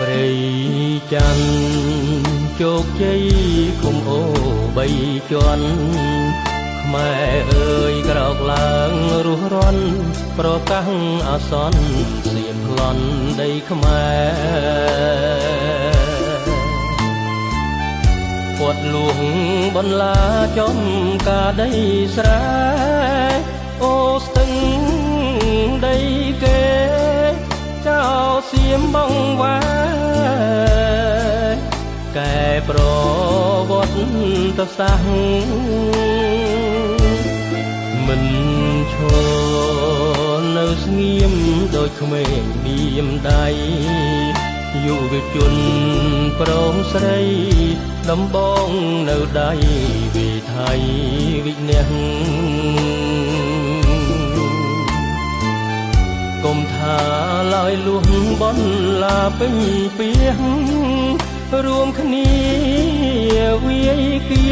ព្រៃច័ន្ទជោគជ័យគុំអូបីជាន់ខ្មែរអើយក្រោកឡើងរស់រាន់ប្រកាសអាសន្នសៀមប្លន់ដីខ្មែរពាត់លួងបន្លាចំការដីស្រែអូស្ទឹងដីគេចៅសៀមបងវ៉ាកែប្រវត្តិសាស្ត្រមិនឈរនៅស្ងៀមដូចក្មេងនាមដៃយុវជនប្រុសស្រីដំបងនៅដៃវិថីវិញ្ញាណកុំថាឡើយលួងបនឡាពេញពីរួមគ្នាវាយគៀ